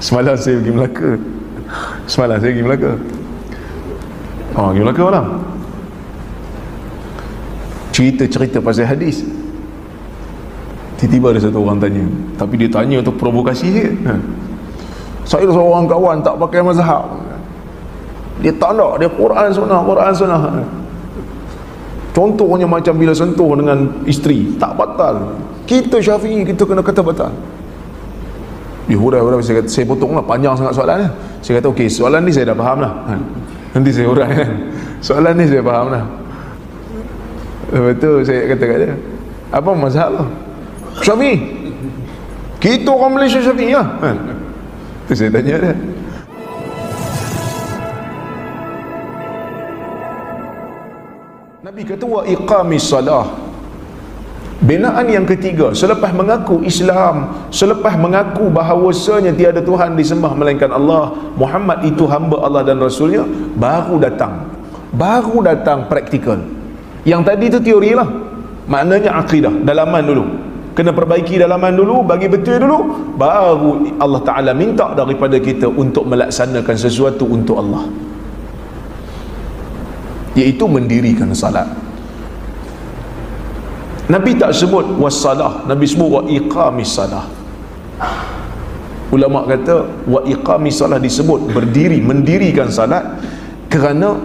Semalam saya pergi Melaka. Pergi Melaka malam. Cerita pasal hadis. Tiba-tiba ada satu orang tanya, tapi dia tanya untuk provokasi sikit. Saya seorang kawan tak pakai mazhab. Dia tak nak, dia Quran sunnah. Contohnya macam bila sentuh dengan isteri, tak batal. Kita Syafi'i, kita kena kata batal. Hurai, saya potonglah, panjang sangat soalan dia. Saya kata okey, soalan ni saya dah faham lah. Nanti saya hurai kan. Soalan ni saya faham lah. Betul, saya kata kat dia, apa mazhab lah? Syafi'i. Kita orang Malaysia Syafi'i lah. Tu saya tanya dia. Nabi kata wa iqamis salah. Binaan yang ketiga, selepas mengaku Islam, selepas mengaku bahawasanya tiada Tuhan disembah melainkan Allah, Muhammad itu hamba Allah dan Rasulnya, baru datang praktikal. Yang tadi itu teori lah, maknanya akidah, dalaman dulu, kena perbaiki dalaman dulu, bagi betul dulu, baru Allah Ta'ala minta daripada kita untuk melaksanakan sesuatu untuk Allah, iaitu mendirikan salat. Nabi tak sebut wassalah, Nabi sebut wa iqamis salah. Ulama kata wa iqamis salah disebut berdiri, mendirikan salat, kerana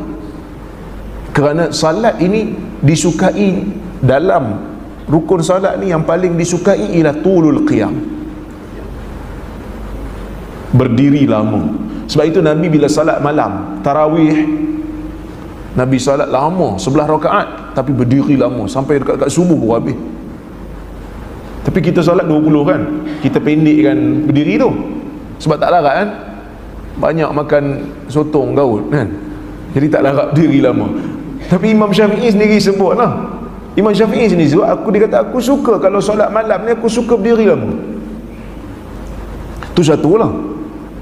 salat ini disukai, dalam rukun salat ni yang paling disukai ialah tulul qiyam, berdiri lama. Sebab itu Nabi bila salat malam tarawih, Nabi salat lama 11 rakaat, tapi berdiri lama sampai dekat subuh baru habis. Tapi kita salat 20 kan, kita pendekkan berdiri tu sebab tak larat kan, banyak makan sotong gaul kan, jadi tak larat berdiri lama. Tapi Imam Syafi'i sendiri sebut lah, Imam Syafi'i sendiri sebut, dia kata aku suka kalau solat malam ni aku suka berdiri lama. Tu satu lah,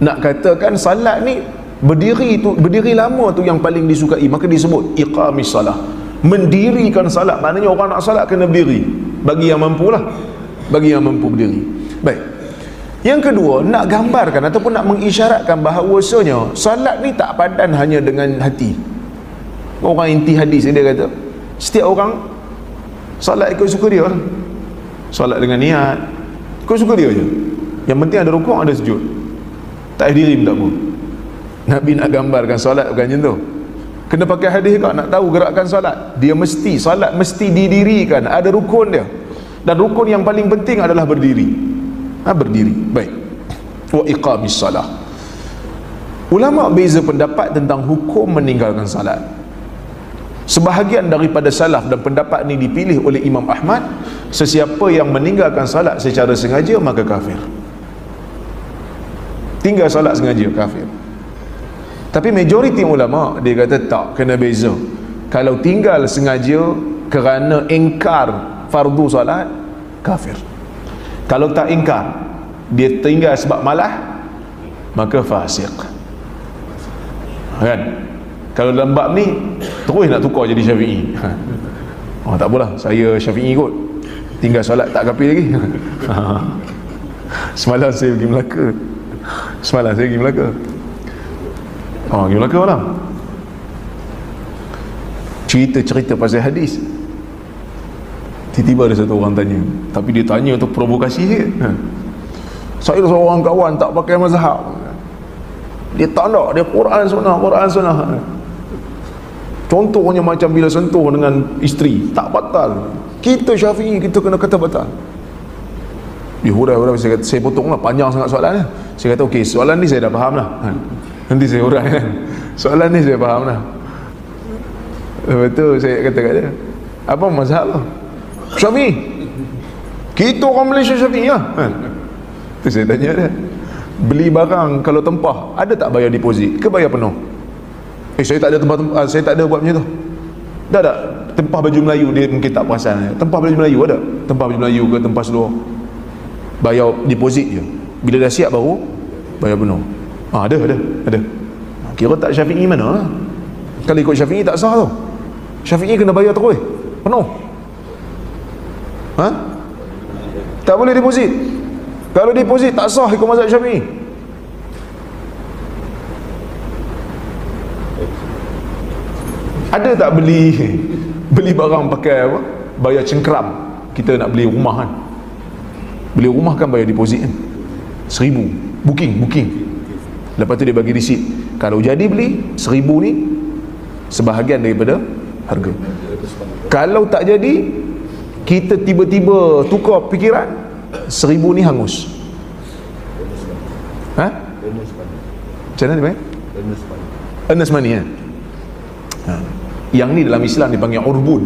nak katakan salat ni berdiri lama tu yang paling disukai, maka disebut iqamis salah, mendirikan salat. Maknanya orang nak salat kena berdiri, bagi yang mampu lah, bagi yang mampu berdiri. Baik, yang kedua, nak gambarkan ataupun nak mengisyaratkan bahawasanya salat ni tak padan hanya dengan hati. Orang inti hadis dia kata setiap orang salat ikut suka dia lah, salat dengan niat ikut suka dia je, yang penting ada rukuk, ada sujud, tak diri pun tak apa. Nabi nak gambarkan solat bukan macam tu. Kena pakai hadis kau nak tahu gerakan solat. Dia mesti, solat mesti didirikan, ada rukun dia. Dan rukun yang paling penting adalah berdiri. Berdiri. Baik. Wa iqamis salah. Ulama beza pendapat tentang hukum meninggalkan salat. Sebahagian daripada salaf, dan pendapat ini dipilih oleh Imam Ahmad, sesiapa yang meninggalkan salat secara sengaja maka kafir. Tinggal salat sengaja, kafir. Tapi majoriti ulama dia kata tak, kena beza. Kalau tinggal sengaja kerana ingkar fardu salat, kafir. Kalau tak ingkar, dia tinggal sebab malah, maka fasik. Kan? Kalau dalam bab ni terus nak tukar jadi Syafi'i. Tak apalah, saya Syafi'i kot, tinggal salat tak kafir lagi. Semalam saya pergi Melaka. Pergi Melaka malam. Cerita pasal hadis. Tiba-tiba ada satu orang tanya, tapi dia tanya untuk provokasi sikit. Saya seorang kawan tak pakai mazhab. Dia tak nak, dia Quran sunnah. Contohnya macam bila sentuh dengan isteri, tak batal. Kita Syafi'i, kita kena kata batal. Hurai, saya potonglah, panjang sangat soalan dia. Saya kata okey, soalan ni saya dah faham lah. Nanti saya hurai kan. Soalan ni saya faham lah. Betul, saya kata kat dia, apa mazhab lah? Syafi'i. Kita orang Malaysia Syafi'i lah. Tu saya tanya dia, beli barang kalau tempah, ada tak bayar deposit ke bayar penuh? Saya tak ada tempah, saya tak ada buat macam tu. Dah tak, tempah baju Melayu dia mungkin tak perasan. Tempah baju Melayu ada, tempah baju Melayu ke tempah seluar, bayar deposit je, bila dah siap baru bayar penuh. Ada. Kira tak Syafi'i mana lah. Kalau ikut Syafi'i tak sah tu. Syafi'i kena bayar terus penuh. Tak boleh deposit. Kalau deposit tak sah ikut mazhab Syafi'i. Ada tak beli barang pakai apa, bayar cengkeram? Kita nak beli rumah kan, beli rumah kan bayar deposit kan, 1,000 booking, lepas tu dia bagi resit. Kalau jadi beli 1,000 ni sebahagian daripada harga. Kalau tak jadi, kita tiba-tiba tukar fikiran, 1,000 ni hangus. Ha? Macam mana dia? Earnest money kan? Ha. Yang ni dalam Islam dipanggil urbun.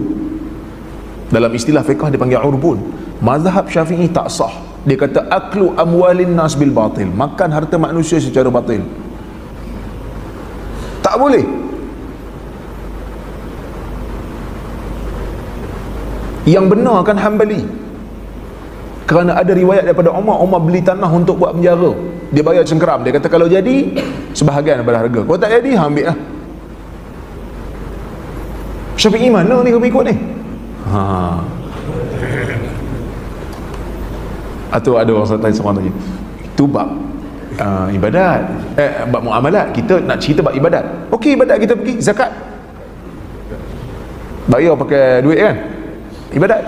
Dalam istilah fiqh dipanggil urbun. Mazhab Syafi'i tak sah. Dia kata aklu amwalin nas bil batil, makan harta manusia secara batil. Tak boleh. Yang benar kan Hanbali. Kerana ada riwayat daripada Umar beli tanah untuk buat penjara. Dia bayar cengkeram. Dia kata kalau jadi sebahagian daripada harga. Kalau tak jadi, ambil lah. Syafi'i mana ni kau ikut ni? Atau ada orang tanya seorang lagi, itu bab ibadat, bab muamalat. Kita nak cerita bab ibadat. Okey, ibadat kita pergi zakat, bayar pakai duit kan, ibadat.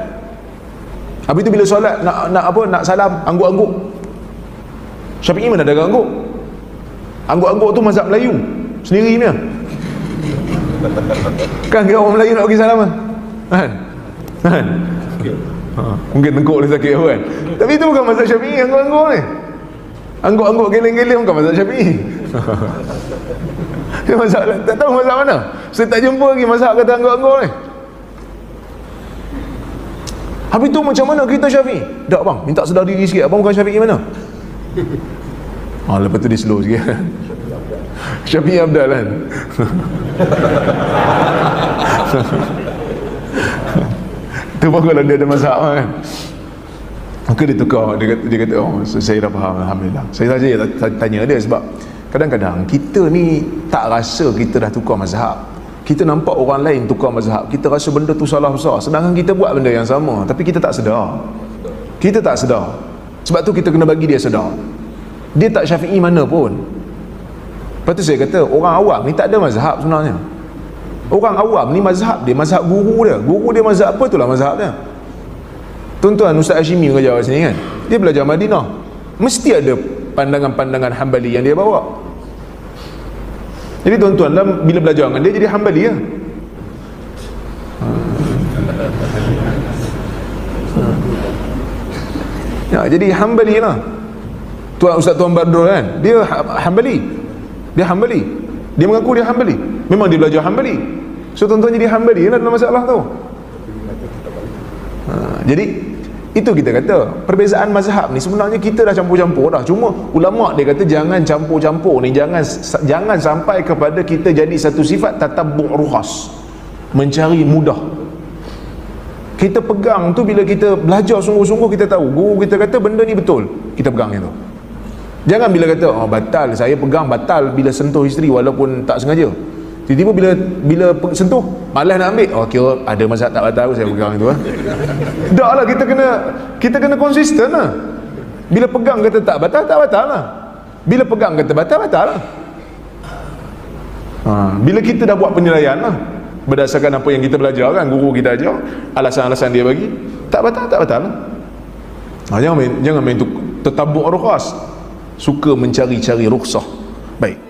Habis tu bila solat nak salam angguk-angguk. Syafi'i mana ada angguk? Angguk-angguk tu mazhab Melayu sendiri punya. Kan kira orang Melayu nak pergi salam kan? Mungkin tengkuk dia sakit apa kan. Tapi itu bukan mazhab Syafi'i, angguk-angguk ni. Angguk-angguk geleng-geleng bukan mazhab Syafi'i. Dia mazhab, tak tahu mazhab mana. Saya tak jumpa lagi mazhab kata angguk-angguk ni. Habis tu macam mana kita Syafi'i? Tak bang, minta sedar diri sikit. Abang bukan Syafi'i mana? Lepas tu dia slow sikit. Syafi'i Abdal kan. Tu pun kalau dia ada masalah kan, maka dia tukar. Dia kata oh saya dah faham, Alhamdulillah. Saya saja tanya dia sebab kadang-kadang kita ni tak rasa kita dah tukar mazhab. Kita nampak orang lain tukar mazhab, kita rasa benda tu salah besar, sedangkan kita buat benda yang sama, tapi kita tak sedar. Kita tak sedar. Sebab tu kita kena bagi dia sedar. Dia tak Syafi'i mana pun. Lepas tu saya kata orang awam ni tak ada mazhab sebenarnya. Orang awam ni mazhab dia, mazhab guru dia. Guru dia mazhab apa, itulah mazhab dia. Tuan-tuan, Ustaz Hashimi kerja kat sini kan, dia belajar Madinah, mesti ada pandangan-pandangan Hanbali yang dia bawa. Jadi tuan-tuan bila belajar dengan dia jadi Hanbali ya. Ya, jadi Hanbali lah. Ustaz Tuan Badrul kan, dia Hanbali. Dia mengaku dia Hanbali. Memang dia belajar Hanbali. So tuan-tuan jadi Hanbali kan, ada masalah tu. Jadi itu kita kata perbezaan mazhab ni sebenarnya kita dah campur-campur dah. Cuma ulama dia kata jangan campur-campur ni, jangan sampai kepada kita jadi satu sifat tatabbu' rukhas, mencari mudah. Kita pegang tu bila kita belajar sungguh-sungguh, kita tahu guru kita kata benda ni betul, kita pegang itu. Jangan bila kata oh batal, saya pegang batal bila sentuh isteri walaupun tak sengaja. Tiba-tiba bila sentuh malas nak ambil, oh kira ada mazhab tak batal, saya pegang itu tak lah, kita kena konsisten lah. Bila pegang kata tak batal lah. Bila pegang kata batal lah. Bila kita dah buat penilaian lah berdasarkan apa yang kita belajar kan, guru kita ajar, alasan-alasan dia bagi, tak batal lah. Jangan main tu tatabbu' rukhas, suka mencari-cari rukhsah. Baik.